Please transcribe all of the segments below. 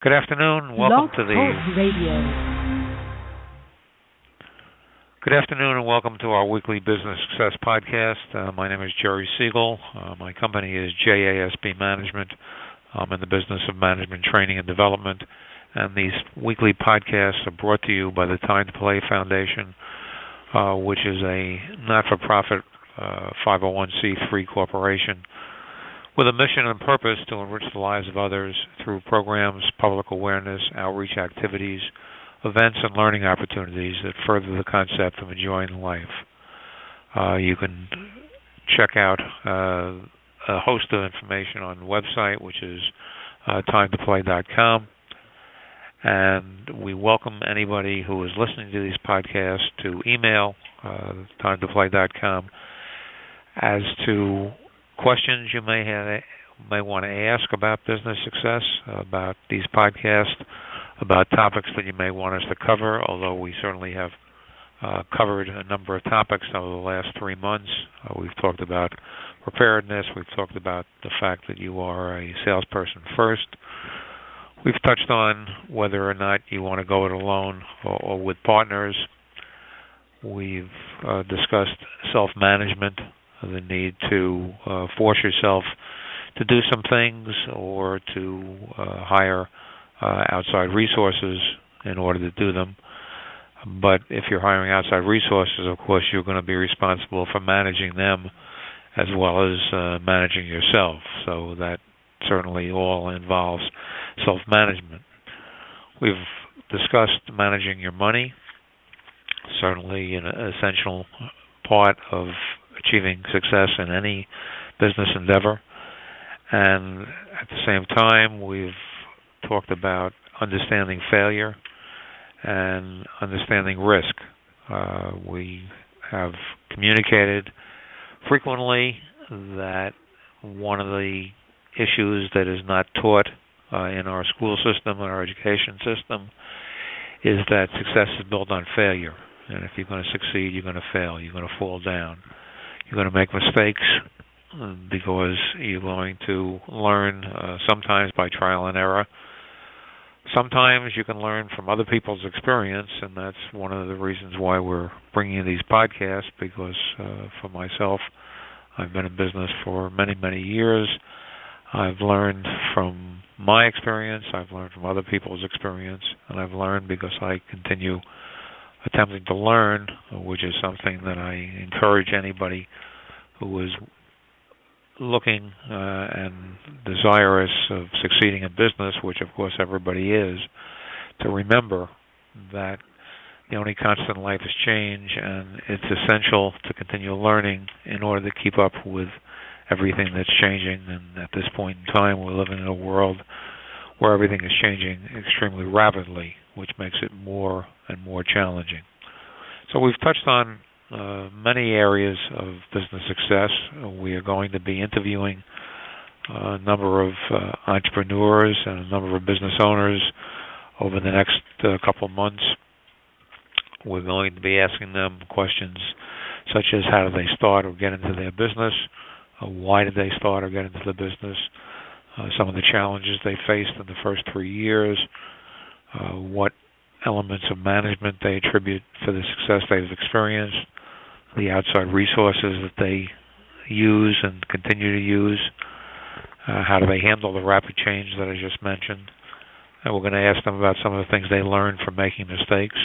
Good afternoon. Blog Talk Radio. Good afternoon, and welcome to our weekly business success podcast. My name is Jerry Siegel. My company is JASB Management. I'm in the business of management training and development, and these weekly podcasts are brought to you by the Time to Play Foundation, which is a not-for-profit 501c3 corporation with a mission and purpose to enrich the lives of others through programs, public awareness, outreach activities, events, and learning opportunities that further the concept of enjoying life. You can check out a host of information on the website, which is timetoplay.com. And we welcome anybody who is listening to these podcasts to email timetoplay.com as to questions you may want to ask about business success, about these podcasts, about topics that you may want us to cover, although we certainly have covered a number of topics over the last 3 months. We've talked about preparedness. We've talked about the fact that you are a salesperson first. We've touched on whether or not you want to go it alone or with partners. We've discussed self-management, the need to force yourself to do some things or to hire outside resources in order to do them. But if you're hiring outside resources, of course, you're going to be responsible for managing them as well as managing yourself. So that certainly all involves self-management. We've discussed managing your money, certainly an essential part of achieving success in any business endeavor. And at the same time, we've talked about understanding failure and understanding risk. We have communicated frequently that one of the issues that is not taught in our school system and our education system is that success is built on failure. And if you're going to succeed, you're going to fail. You're going to fall down. You're going to make mistakes because you're going to learn sometimes by trial and error. Sometimes you can learn from other people's experience, and that's one of the reasons why we're bringing these podcasts, because for myself, I've been in business for many, many years. I've learned from my experience. I've learned from other people's experience, and I've learned because I continue attempting to learn, which is something that I encourage anybody who is looking and desirous of succeeding in business, which of course everybody is, to remember that the only constant in life is change, and it's essential to continue learning in order to keep up with everything that's changing. And at this point in time, we're living in a world where everything is changing extremely rapidly, which makes it more and more challenging. So we've touched on many areas of business success. We are going to be interviewing a number of entrepreneurs and a number of business owners over the next couple of months. We're going to be asking them questions such as how did they start or get into their business, why did they start or get into the business, some of the challenges they faced in the first 3 years, what elements of management they attribute for the success they've experienced, the outside resources that they use and continue to use, how do they handle the rapid change that I just mentioned. And we're going to ask them about some of the things they learned from making mistakes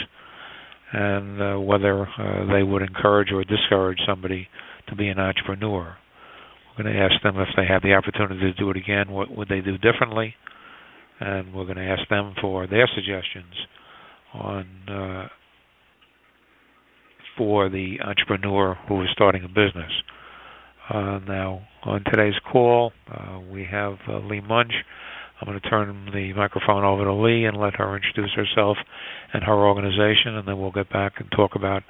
and whether they would encourage or discourage somebody to be an entrepreneur. We're going to ask them if they have the opportunity to do it again, what would they do differently? And we're going to ask them for their suggestions on for the entrepreneur who is starting a business. Now, on today's call, we have Lee Munch. I'm going to turn the microphone over to Lee and let her introduce herself and her organization, and then we'll get back and talk about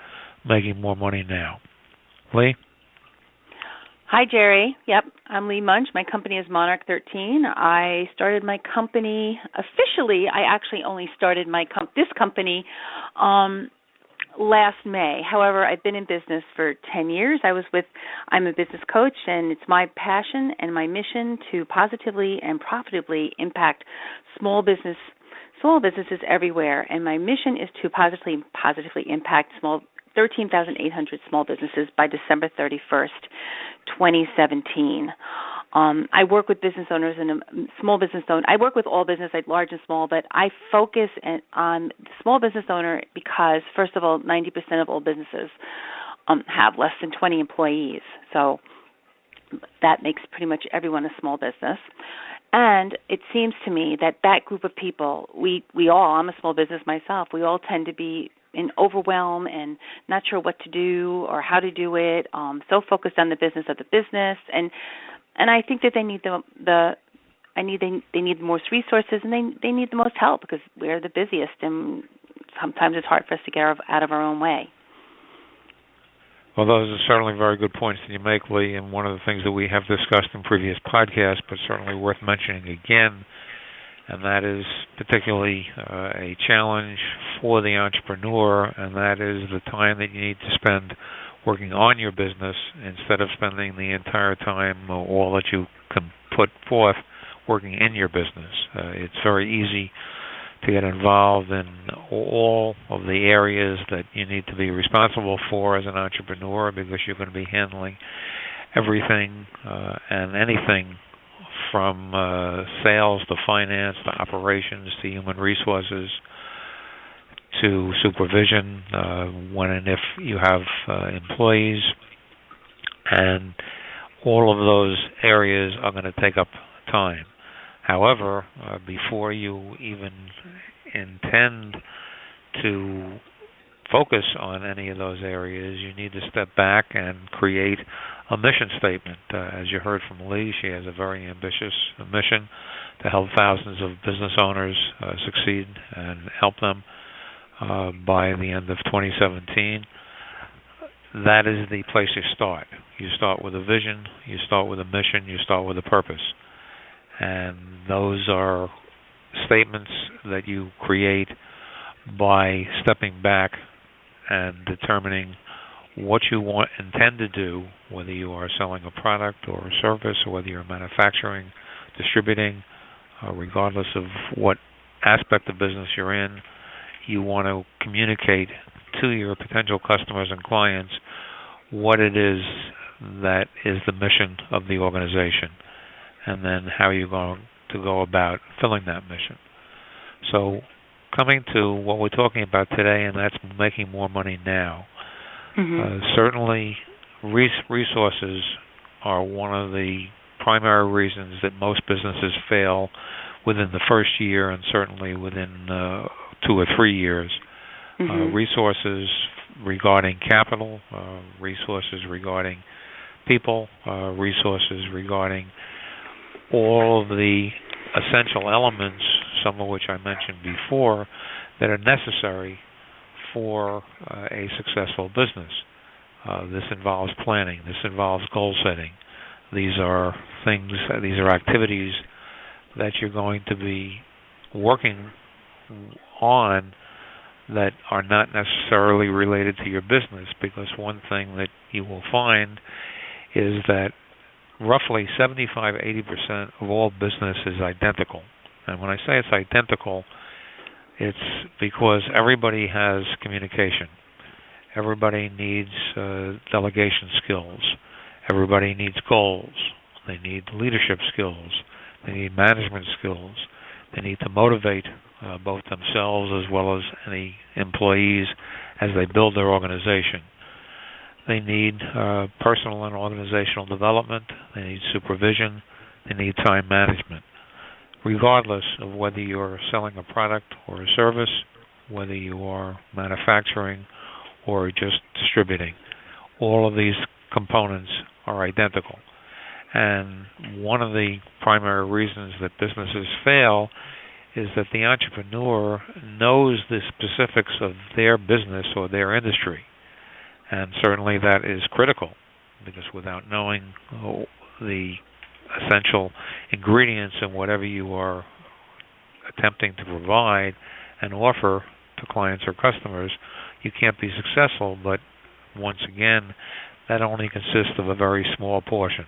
making more money now. Lee? Hi, Jerry. Yep, I'm Lee Munch. My company is Monarch 13. I started my company officially. I actually only started this company last May. However, I've been in business for 10 years. I'm a business coach, and it's my passion and my mission to positively and profitably impact small business small businesses everywhere, and my mission is to positively impact 13,800 small businesses by December 31st, 2017. I work with business owners and small business owners. I work with all business, like large and small, but I focus on the small business owner because, first of all, 90% of all businesses have less than 20 employees. So that makes pretty much everyone a small business. And it seems to me that group of people, we all, I'm a small business myself, we all tend to be in overwhelm and not sure what to do or how to do it, so focused on the business of the business. And I think that they need they need the most resources, and they need the most help because we're the busiest, and sometimes it's hard for us to get out of our own way. Well, those are certainly very good points that you make, Lee, and one of the things that we have discussed in previous podcasts, but certainly worth mentioning again, and that is particularly a challenge for the entrepreneur, and that is the time that you need to spend working on your business instead of spending the entire time, all that you can put forth, working in your business. It's very easy to get involved in all of the areas that you need to be responsible for as an entrepreneur because you're going to be handling everything and anything from sales to finance to operations to human resources to supervision when and if you have employees, and all of those areas are going to take up time. However, before you even intend to focus on any of those areas, you need to step back and create a mission statement. As you heard from Lee, she has a very ambitious mission to help thousands of business owners succeed and help them by the end of 2017. That is the place you start. You start with a vision, you start with a mission, you start with a purpose. And those are statements that you create by stepping back and determining what you intend to do, whether you are selling a product or a service, or whether you're manufacturing, distributing, regardless of what aspect of business you're in. You want to communicate to your potential customers and clients what it is that is the mission of the organization, and then how you're going to go about filling that mission. So coming to what we're talking about today, and that's making more money now. Certainly resources are one of the primary reasons that most businesses fail within the first year, and certainly within 2 or 3 years. Resources regarding capital, resources regarding people, resources regarding all of the essential elements, some of which I mentioned before, that are necessary for a successful business. This involves planning. This involves goal setting. These are activities that you're going to be working on that are not necessarily related to your business, because one thing that you will find is that roughly 75-80% of all business is identical. And when I say it's identical, it's because everybody has communication. Everybody needs delegation skills. Everybody needs goals. They need leadership skills. They need management skills. They need to motivate both themselves as well as any employees as they build their organization. They need personal and organizational development. They need supervision. They need time management. Regardless of whether you're selling a product or a service, whether you are manufacturing or just distributing, all of these components are identical. And one of the primary reasons that businesses fail is that the entrepreneur knows the specifics of their business or their industry. And certainly that is critical, because without knowing the essential ingredients in whatever you are attempting to provide and offer to clients or customers, you can't be successful. But once again, that only consists of a very small portion.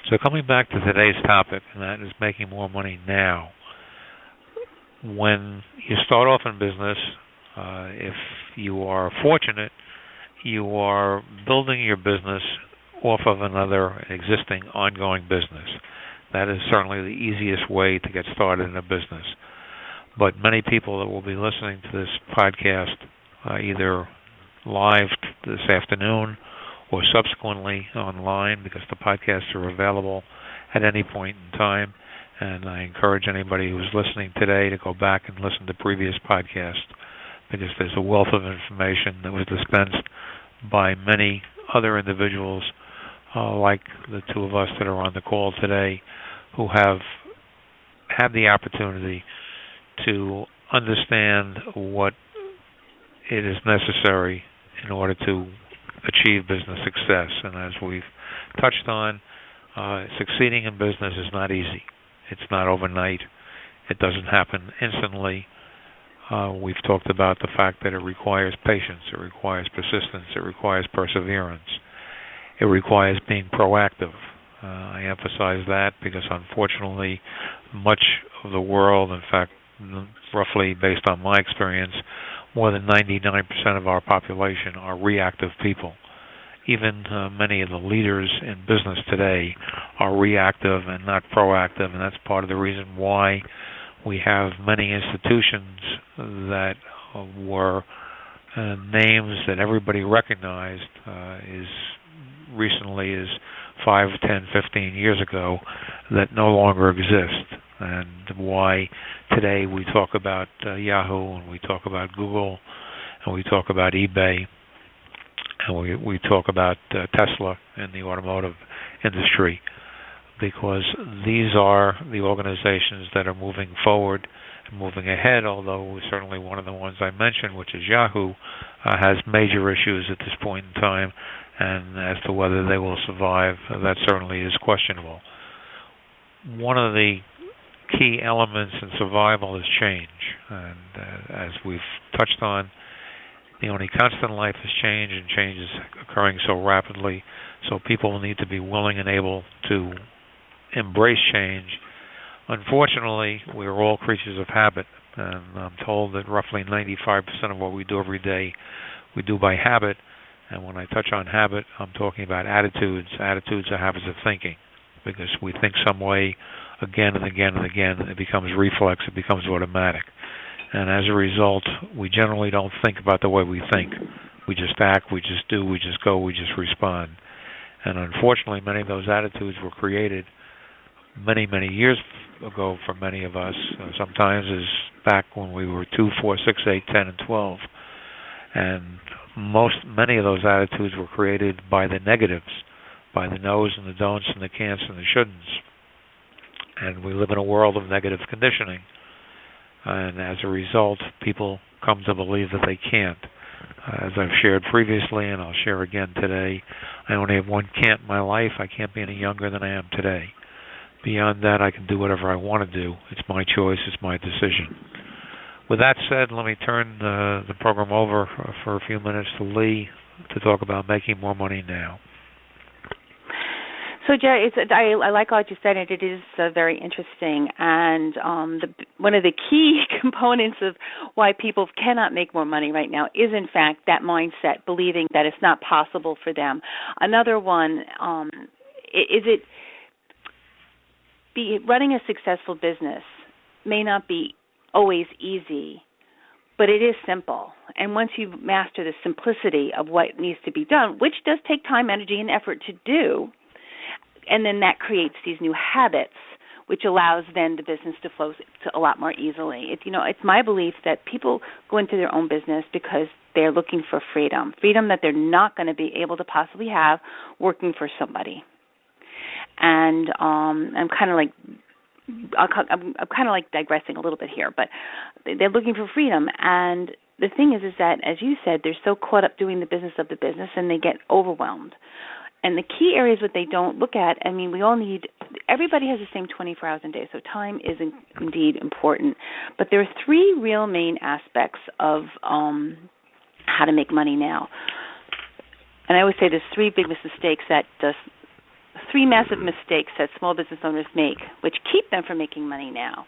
So coming back to today's topic, and that is making more money now. when you start off in business, if you are fortunate, you are building your business off of another existing ongoing business. That is certainly the easiest way to get started in a business. But many people that will be listening to this podcast either live this afternoon or subsequently online, because the podcasts are available at any point in time, and I encourage anybody who's listening today to go back and listen to previous podcasts, because there's a wealth of information that was dispensed by many other individuals like the two of us that are on the call today, who have had the opportunity to understand what it is necessary in order to achieve business success. And as we've touched on, succeeding in business is not easy. It's not overnight. It doesn't happen instantly. We've talked about the fact that it requires patience, it requires persistence, it requires perseverance. It requires being proactive. I emphasize that because unfortunately much of the world, in fact, roughly based on my experience, more than 99% of our population are reactive people. Even many of the leaders in business today are reactive and not proactive, and that's part of the reason why we have many institutions that were names that everybody recognized as recently as 5, 10, 15 years ago that no longer exist, and why today we talk about Yahoo, and we talk about Google, and we talk about eBay, and we talk about Tesla in the automotive industry, because these are the organizations that are moving forward and moving ahead, although certainly one of the ones I mentioned, which is Yahoo, has major issues at this point in time, and as to whether they will survive, that certainly is questionable. One of the key elements in survival is change, and as we've touched on, the only constant in life is change, and change is occurring so rapidly, so people need to be willing and able to embrace change. Unfortunately, we are all creatures of habit, and I'm told that roughly 95% of what we do every day, we do by habit, and when I touch on habit, I'm talking about attitudes. Attitudes are habits of thinking, because we think some way again and again and again, and it becomes reflex, it becomes automatic. And as a result, we generally don't think about the way we think. We just act, we just do, we just go, we just respond. And unfortunately, many of those attitudes were created many, many years ago for many of us, sometimes as back when we were 2, 4, 6, 8, 10, and 12. And many of those attitudes were created by the negatives, by the no's and the don'ts and the can'ts and the shouldn'ts. And we live in a world of negative conditioning. And as a result, people come to believe that they can't. As I've shared previously, and I'll share again today, I only have one can't in my life. I can't be any younger than I am today. Beyond that, I can do whatever I want to do. It's my choice. It's my decision. With that said, let me turn the program over for a few minutes to Lee to talk about making more money now. So, Jerry, I like what you said, and it is very interesting. And one of the key components of why people cannot make more money right now is, in fact, that mindset, believing that it's not possible for them. Another one running a successful business may not be always easy, but it is simple. And once you master the simplicity of what needs to be done, which does take time, energy, and effort to do, and then that creates these new habits, which allows then the business to flow a lot more easily. It's my belief that people go into their own business because they're looking for freedom that they're not going to be able to possibly have working for somebody. And I'm kind of like digressing a little bit here, but they're looking for freedom. And the thing is that, as you said, they're so caught up doing the business of the business, and they get overwhelmed. And the key areas that they don't look at, everybody has the same 24 hours a day, so time is indeed important. But there are three real main aspects of how to make money now. And I always say there's three massive mistakes that small business owners make, which keep them from making money now.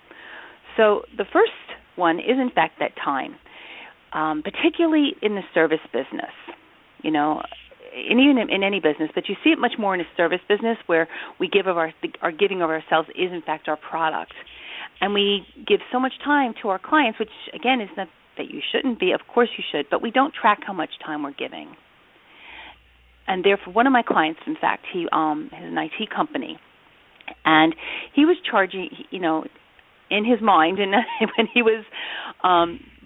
So the first one is, in fact, that time, particularly in the service business, and even in any business, but you see it much more in a service business where we give of our giving of ourselves is, in fact, our product. And we give so much time to our clients, which, again, is not that you shouldn't be. Of course you should, but we don't track how much time we're giving. And therefore, one of my clients, in fact, he has an IT company, and he was charging, in his mind, and when he was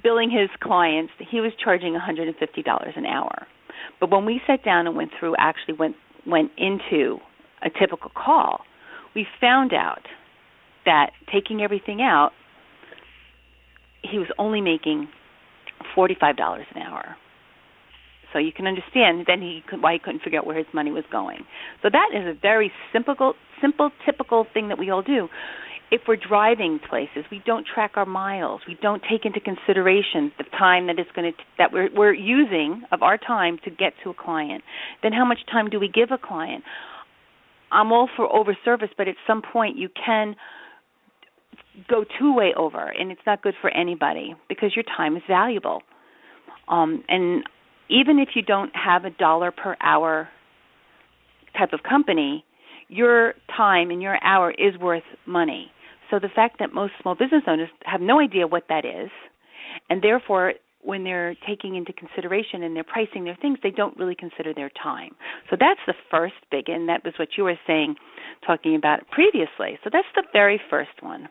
billing his clients, he was charging $150 an hour. But when we sat down and went into a typical call, we found out that taking everything out, he was only making $45 an hour. So you can understand then why he couldn't figure out where his money was going. So that is a very simple, typical thing that we all do. If we're driving places, we don't track our miles. We don't take into consideration the time that we're using of our time to get to a client. Then how much time do we give a client? I'm all for over service, but at some point you can go two-way over, and it's not good for anybody because your time is valuable. And even if you don't have a dollar per hour type of company, your time and your hour is worth money. So the fact that most small business owners have no idea what that is, and therefore when they're taking into consideration and they're pricing their things, they don't really consider their time. So that's the first big, and that was what you were talking about previously. So that's the very first one.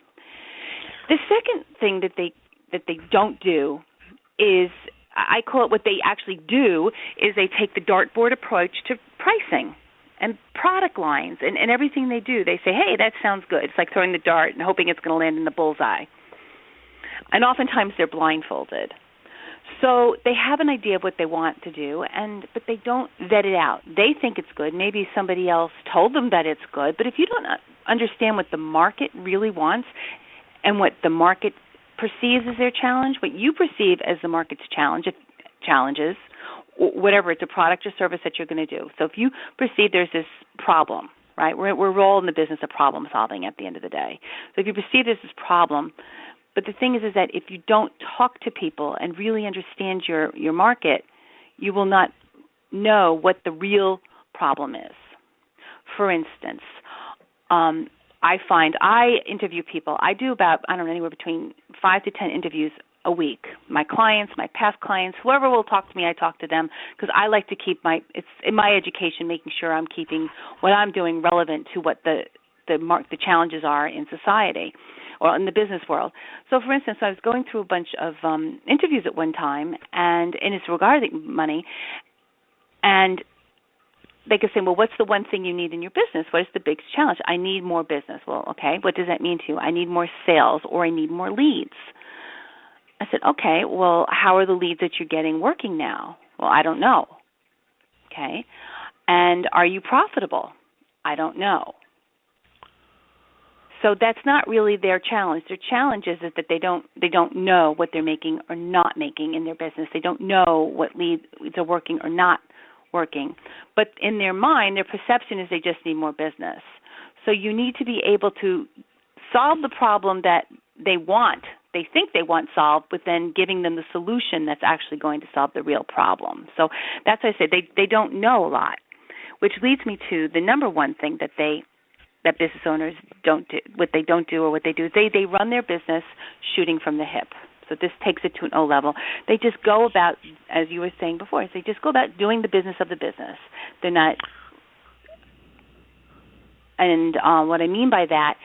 The second thing that they don't do is, I call it what they actually do, is they take the dartboard approach to pricing and product lines and everything they do. They say, hey, that sounds good. It's like throwing the dart and hoping it's going to land in the bullseye. And oftentimes they're blindfolded. So they have an idea of what they want to do, but they don't vet it out. They think it's good. Maybe somebody else told them that it's good. But if you don't understand what the market really wants and what the market perceives as their challenge, what you perceive as the market's challenges, whatever, it's a product or service that you're going to do. So if you perceive there's this problem, right, we're all in the business of problem solving at the end of the day. So if you perceive there's this problem, but the thing is that if you don't talk to people and really understand your market, you will not know what the real problem is. For instance, I find I interview people. I do about, anywhere between 5 to 10 interviews a week. My clients, my past clients, whoever will talk to me, I talk to them because I like to keep it's in my education, making sure I'm keeping what I'm doing relevant to what the challenges are in society or in the business world. So, for instance, I was going through a bunch of interviews at one time, and it's regarding money, and they could say, well, what's the one thing you need in your business? What is the biggest challenge? I need more business. Well, okay, what does that mean to you? I need more sales, or I need more leads. I said, okay, well, how are the leads that you're getting working now? Well, I don't know. Okay. And are you profitable? I don't know. So that's not really their challenge. Their challenge is that they don't know what they're making or not making in their business. They don't know what leads are working or not working. But in their mind, their perception is they just need more business. So you need to be able to solve the problem that they think they want solved, but then giving them the solution that's actually going to solve the real problem. So that's why I say they don't know a lot, which leads me to the number one thing that business owners don't do. What they don't do, or what they do, is they run their business shooting from the hip. So this takes it to an O level. They just go about, as you were saying before, they just go about doing the business of the business. They're not, and what I mean by that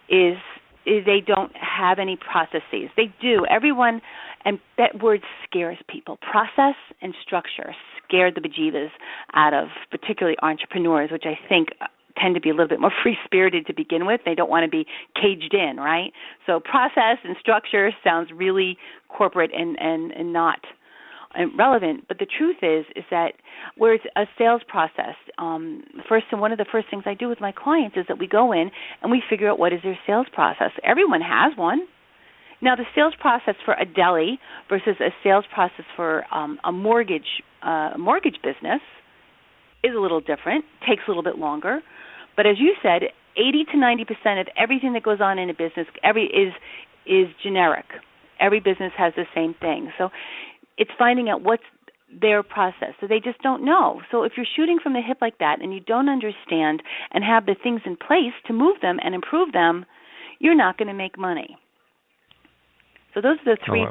is they don't have any processes. They do. Everyone, and that word scares people. Process and structure scare the bejeebus out of particularly entrepreneurs, which I think tend to be a little bit more free-spirited to begin with. They don't want to be caged in, right? So process and structure sounds really corporate and not relevant. But the truth is that where it's a sales process, one of the first things I do with my clients is that we go in and we figure out what is their sales process. Everyone has one. Now, the sales process for a deli versus a sales process for a mortgage business is a little different, takes a little bit longer. But as you said, 80 to 90% of everything that goes on in a business is generic. Every business has the same thing. So it's finding out what's their process. So they just don't know. So if you're shooting from the hip like that and you don't understand and have the things in place to move them and improve them, you're not going to make money. So those are the three.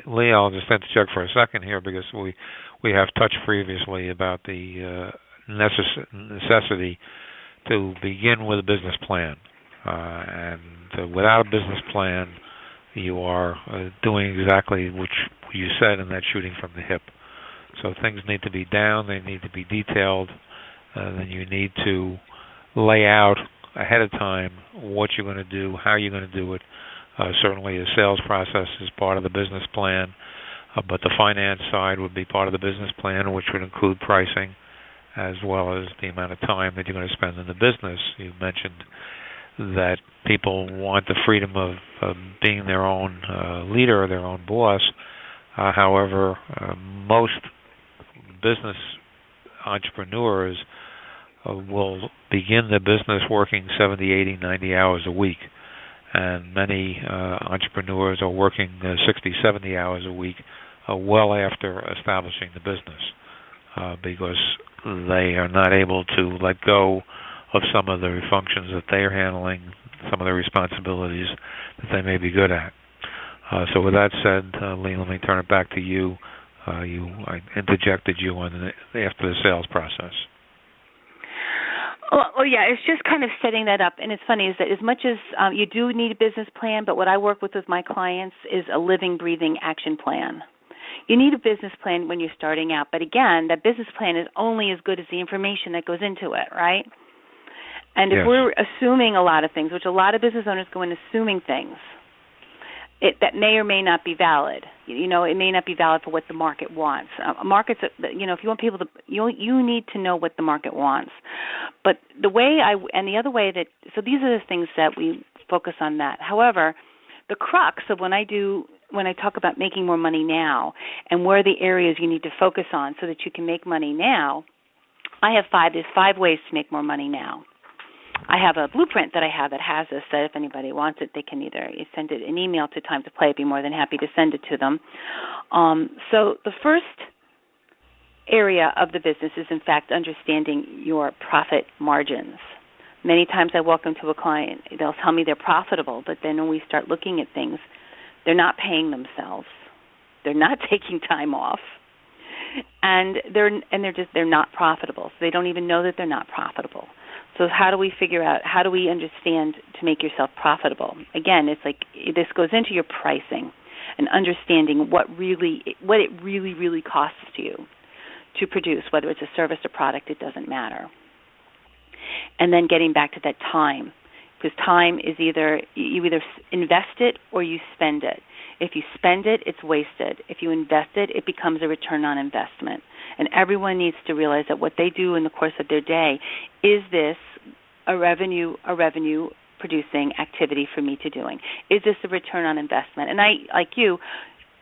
Lee, I'll just interject for a second here because we have touched previously about the necessity to begin with a business plan. And without a business plan, you are doing exactly what you said in that shooting from the hip. So things need to be down, they need to be detailed, then you need to lay out ahead of time what you're going to do, how you're going to do it. Certainly a sales process is part of the business plan, but the finance side would be part of the business plan, which would include pricing as well as the amount of time that you're going to spend in the business. You mentioned that people want the freedom of being their own leader, their own boss. However, most business entrepreneurs will begin the business working 70, 80, 90 hours a week. And many entrepreneurs are working 60, 70 hours a week well after establishing the business because they are not able to let go of some of the functions that they're handling, some of the responsibilities that they may be good at. So with that said, Lee, let me turn it back to you. I interjected you on after the sales process. Oh, yeah, it's just kind of setting that up. And it's funny is that as much as you do need a business plan, but what I work with my clients is a living, breathing action plan. You need a business plan when you're starting out. But again, that business plan is only as good as the information that goes into it, right? And if we're assuming a lot of things, which a lot of business owners go in assuming things, that may or may not be valid. It may not be valid for what the market wants. Markets, if you want people to, you need to know what the market wants. But the other way that, so these are the things that we focus on that. However, the crux of when I talk about making more money now and where the areas you need to focus on so that you can make money now, there's 5 ways to make more money now. I have a blueprint that I have that has this, that if anybody wants it, they can either send it an email to Time to Play. I'd be more than happy to send it to them. So the first area of the business is, in fact, understanding your profit margins. Many times I walk into a client, they'll tell me they're profitable, but then when we start looking at things, they're not paying themselves. They're not taking time off. And they're not profitable. So they don't even know that they're not profitable. So how do we understand to make yourself profitable? Again, it's like this goes into your pricing and understanding what it really costs you to produce, whether it's a service or product, it doesn't matter. And then getting back to that time, because time is you either invest it or you spend it. If you spend it, it's wasted. If you invest it, it becomes a return on investment. And everyone needs to realize that what they do in the course of their day, is this a revenue producing activity for me to doing? Is this a return on investment? And I, like you,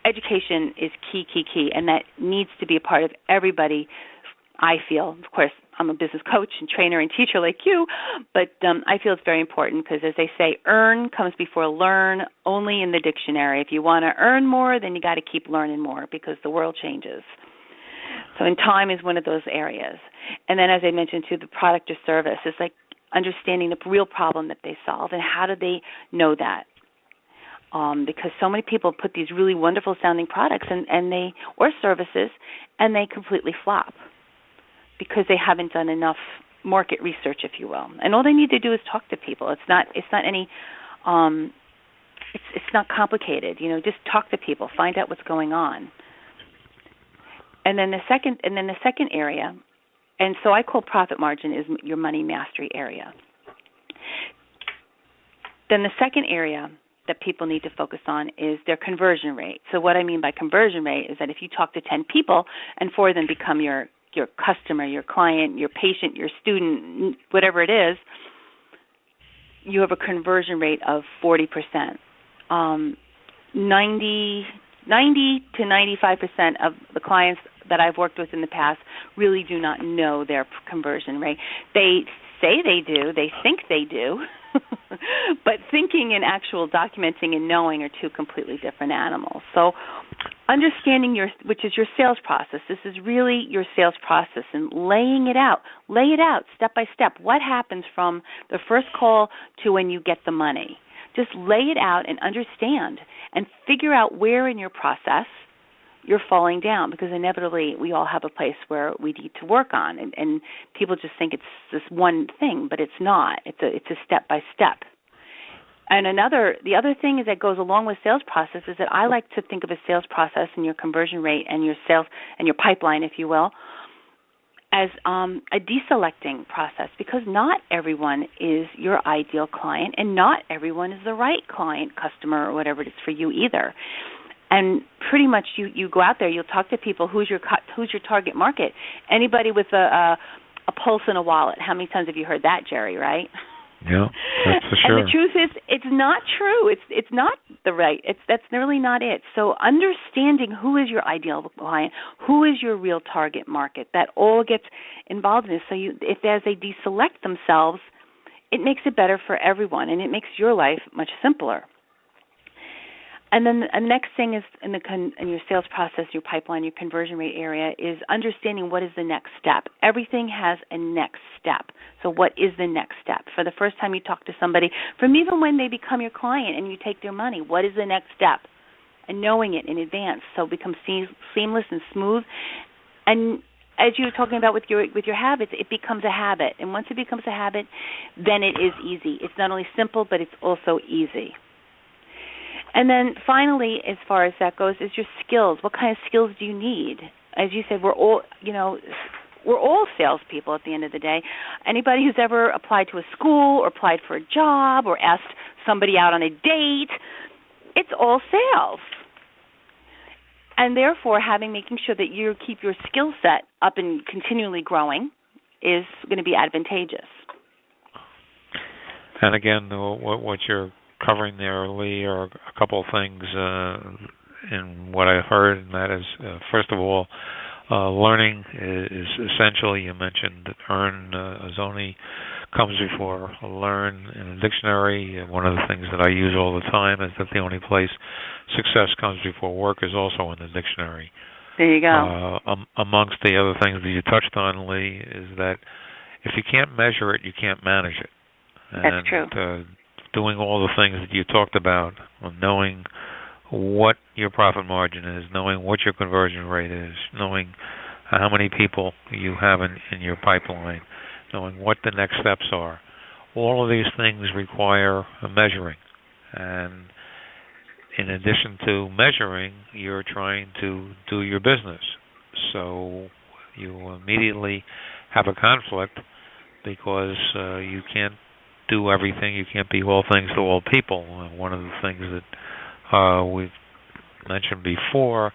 education is key, and that needs to be a part of everybody, I feel. Of course, I'm a business coach and trainer and teacher like you, but I feel it's very important because, as they say, earn comes before learn only in the dictionary. If you want to earn more, then you got to keep learning more because the world changes. So time is one of those areas. And then, as I mentioned, too, the product or service is like understanding the real problem that they solve and how do they know that. Because so many people put these really wonderful sounding products or services and they completely flop because they haven't done enough market research, if you will. And all they need to do is talk to people. It's not complicated. Just talk to people, find out what's going on. And then the second area, and so I call profit margin is your money mastery area. Then the second area that people need to focus on is their conversion rate. So what I mean by conversion rate is that if you talk to 10 people and 4 of them become your customer, your client, your patient, your student, whatever it is, you have a conversion rate of 40%. 90 to 95% of the clients that I've worked with in the past really do not know their conversion rate. They say they do. They think they do. But thinking and actual documenting and knowing are two completely different animals. So understanding which is your sales process. This is really your sales process, and laying it out. Lay it out step by step. What happens from the first call to when you get the money? Just lay it out and understand and figure out where in your process you're falling down, because inevitably we all have a place where we need to work on, and people just think it's this one thing, but it's not. It's a step by step. And the other thing is that goes along with sales process is that I like to think of a sales process and your conversion rate and your sales and your pipeline, if you will, as a deselecting process, because not everyone is your ideal client, and not everyone is the right client, customer, or whatever it is for you either. And pretty much you go out there, you'll talk to people, who's your target market? Anybody with a pulse in a wallet. How many times have you heard that, Jerry, right? Yeah, that's for sure. And the truth is, it's not true. It's not the right. That's really not it. So understanding who is your ideal client, who is your real target market, that all gets involved in this. So if as they deselect themselves, it makes it better for everyone, and it makes your life much simpler. And then the next thing is in your sales process, your pipeline, your conversion rate area, is understanding what is the next step. Everything has a next step. So what is the next step? For the first time you talk to somebody, from even when they become your client and you take their money, what is the next step? And knowing it in advance, so it becomes seamless and smooth. And as you were talking about with your habits, it becomes a habit. And once it becomes a habit, then it is easy. It's not only simple, but it's also easy. And then finally, as far as that goes, is your skills. What kind of skills do you need? As you said, we're all salespeople at the end of the day. Anybody who's ever applied to a school or applied for a job or asked somebody out on a date, it's all sales. And therefore, making sure that you keep your skill set up and continually growing is going to be advantageous. And again, what you're covering there, Lee, are a couple of things in what I heard, and that is, first of all, learning is essential. You mentioned that earn comes before learn in a dictionary. One of the things that I use all the time is that the only place success comes before work is also in the dictionary. There you go. Amongst the other things that you touched on, Lee, is that if you can't measure it, you can't manage it. That's true. Doing all the things that you talked about, knowing what your profit margin is, knowing what your conversion rate is, knowing how many people you have in your pipeline, knowing what the next steps are. All of these things require measuring. And in addition to measuring, you're trying to do your business. So you immediately have a conflict because you can't do everything. You can't be all things to all people. One of the things that we've mentioned before,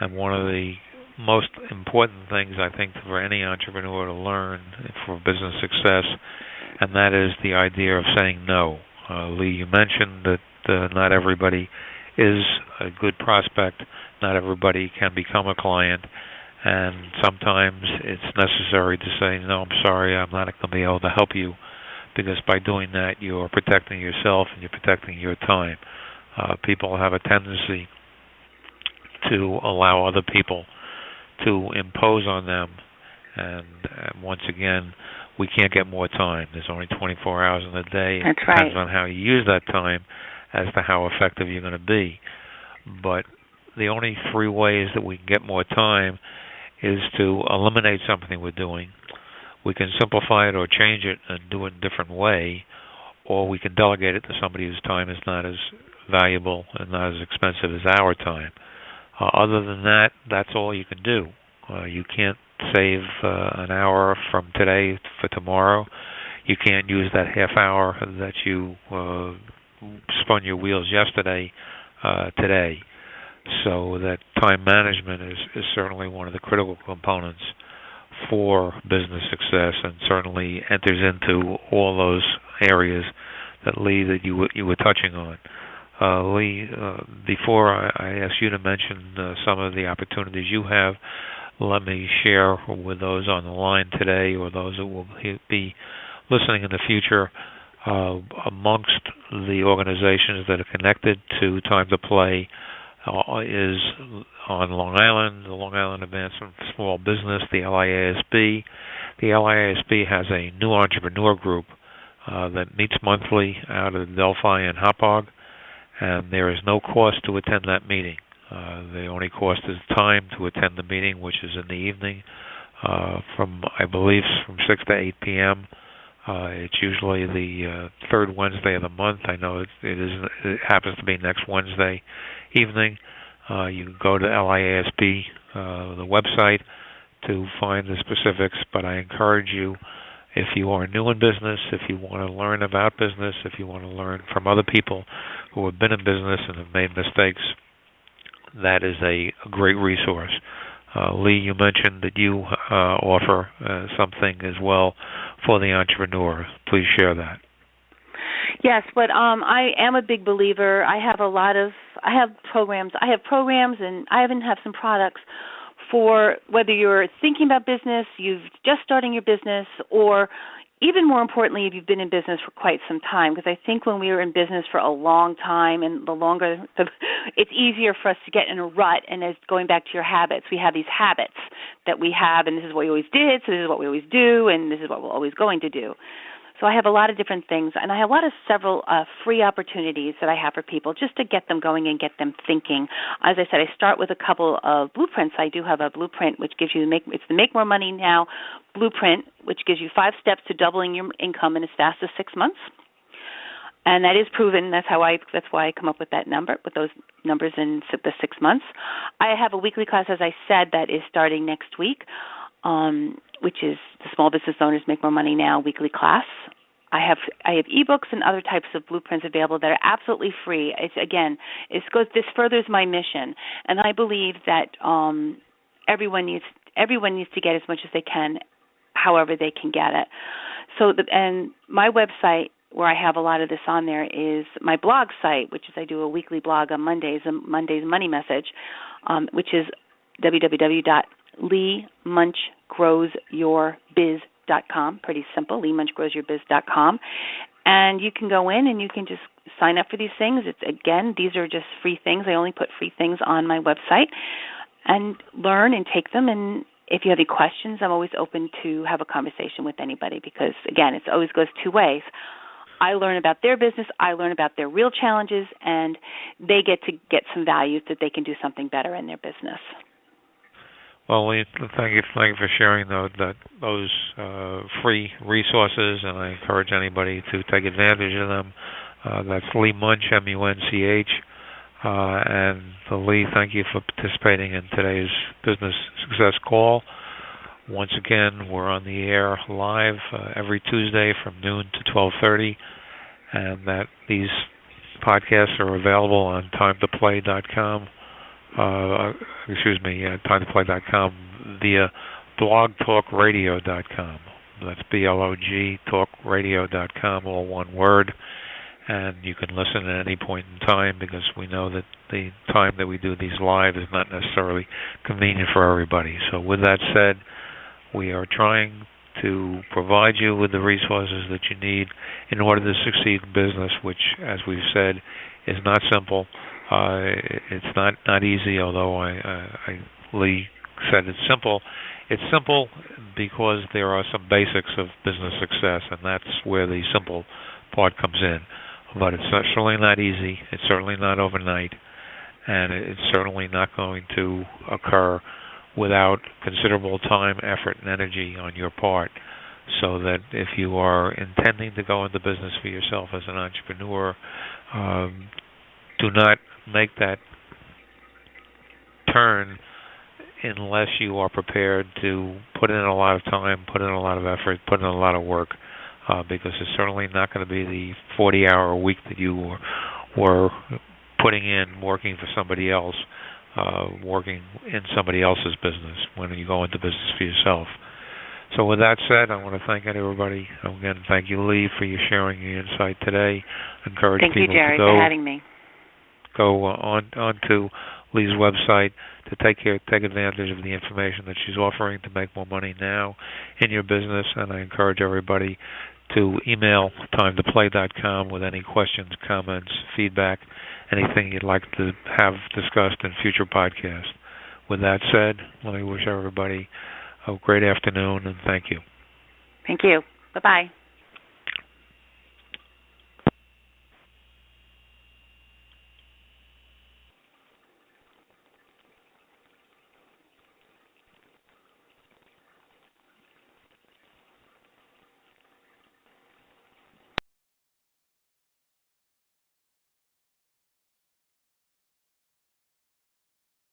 and one of the most important things I think for any entrepreneur to learn for business success, and that is the idea of saying no. Lee, you mentioned that not everybody is a good prospect. Not everybody can become a client, and sometimes it's necessary to say, no, I'm sorry, I'm not going to be able to help you, because by doing that, you're protecting yourself and you're protecting your time. People have a tendency to allow other people to impose on them, and once again, we can't get more time. There's only 24 hours in a day. That's it right. Depends on how you use that time as to how effective you're going to be. But the only three ways that we can get more time is to eliminate something we're doing. We can simplify it or change it and do it in a different way, or we can delegate it to somebody whose time is not as valuable and not as expensive as our time. Other than that, that's all you can do. You can't save an hour from today for tomorrow. You can't use that half hour that you spun your wheels yesterday today. So that time management is certainly one of the critical components for business success, and certainly enters into all those areas that Lee, that you were touching on. Lee, before I ask you to mention some of the opportunities you have, let me share with those on the line today or those that will be listening in the future amongst the organizations that are connected to Time to Play is on Long Island, the Long Island Advancement for Small Business, the LIASB. The LIASB has a new entrepreneur group that meets monthly out of Delphi and Hauppauge, and there is no cost to attend that meeting. The only cost is time to attend the meeting, which is in the evening from, I believe, from 6 to 8 p.m. It's usually the third Wednesday of the month. I know it happens to be next Wednesday evening. You can go to LIASB, the website, to find the specifics, but I encourage you, if you are new in business, if you want to learn about business, if you want to learn from other people who have been in business and have made mistakes, that is a great resource. Lee, you mentioned that you offer something as well for the entrepreneur. Please share that. Yes, but I am a big believer. I have programs, and I even have some products for whether you're thinking about business, you've just starting your business, or even more importantly, if you've been in business for quite some time. Because I think when we are in business for a long time, and the longer, it's easier for us to get in a rut. And as going back to your habits, we have these habits that we have, and this is what we always did, so this is what we always do, and this is what we're always going to do. So I have a lot of different things, and I have several free opportunities that I have for people just to get them going and get them thinking. As I said, I start with a couple of blueprints. I do have a blueprint which gives you it's the Make More Money Now blueprint, which gives you 5 steps to doubling your income in as fast as 6 months. And that is proven. That's why I come up with that number, with those numbers in the 6 months. I have a weekly class, as I said, that is starting next week, which is the Small Business Owners Make More Money Now weekly class. I have ebooks and other types of blueprints available that are absolutely free. This furthers my mission, and I believe that everyone needs to get as much as they can, however they can get it. And my website, where I have a lot of this on there, is my blog site, which is I do a weekly blog on Mondays, a Monday's Money Message, which is www.LeeMunchGrowsYourBiz.com. Pretty simple, LeeMunchGrowsYourBiz.com. And you can go in and you can just sign up for these things. These are just free things. I only put free things on my website, and learn and take them. And if you have any questions, I'm always open to have a conversation with anybody, because, again, it always goes two ways. I learn about their business, I learn about their real challenges, and they get to get some value that they can do something better in their business. Well, Lee, thank you for sharing those free resources, and I encourage anybody to take advantage of them. That's Lee Munch, M-U-N-C-H. And Lee, thank you for participating in today's Business Success Call. Once again, we're on the air live every Tuesday from noon to 12:30, and that these podcasts are available on timetoplay.com. timetoplay.com via blogtalkradio.com. That's B-L-O-G, talkradio.com, all one word. And you can listen at any point in time, because we know that the time that we do these live is not necessarily convenient for everybody. So with that said, we are trying to provide you with the resources that you need in order to succeed in business, which, as we've said, is not simple. It's not easy, although Lee said it's simple. It's simple because there are some basics of business success, and that's where the simple part comes in. But it's certainly not easy. It's certainly not overnight, and it's certainly not going to occur without considerable time, effort, and energy on your part. So that if you are intending to go into business for yourself as an entrepreneur, do not make that turn unless you are prepared to put in a lot of time, put in a lot of effort, put in a lot of work, because it's certainly not going to be the 40-hour week that you were putting in working for somebody else, working in somebody else's business when you go into business for yourself. So with that said, I want to thank everybody. Again, thank you, Lee, for your sharing your insight today. Encourage thank people you, Jerry, to go, for having me. Go on to Lee's website to take advantage of the information that she's offering to make more money now in your business. And I encourage everybody to email timetoplay.com with any questions, comments, feedback, anything you'd like to have discussed in future podcasts. With that said, let me wish everybody a great afternoon, and thank you. Thank you. Bye-bye.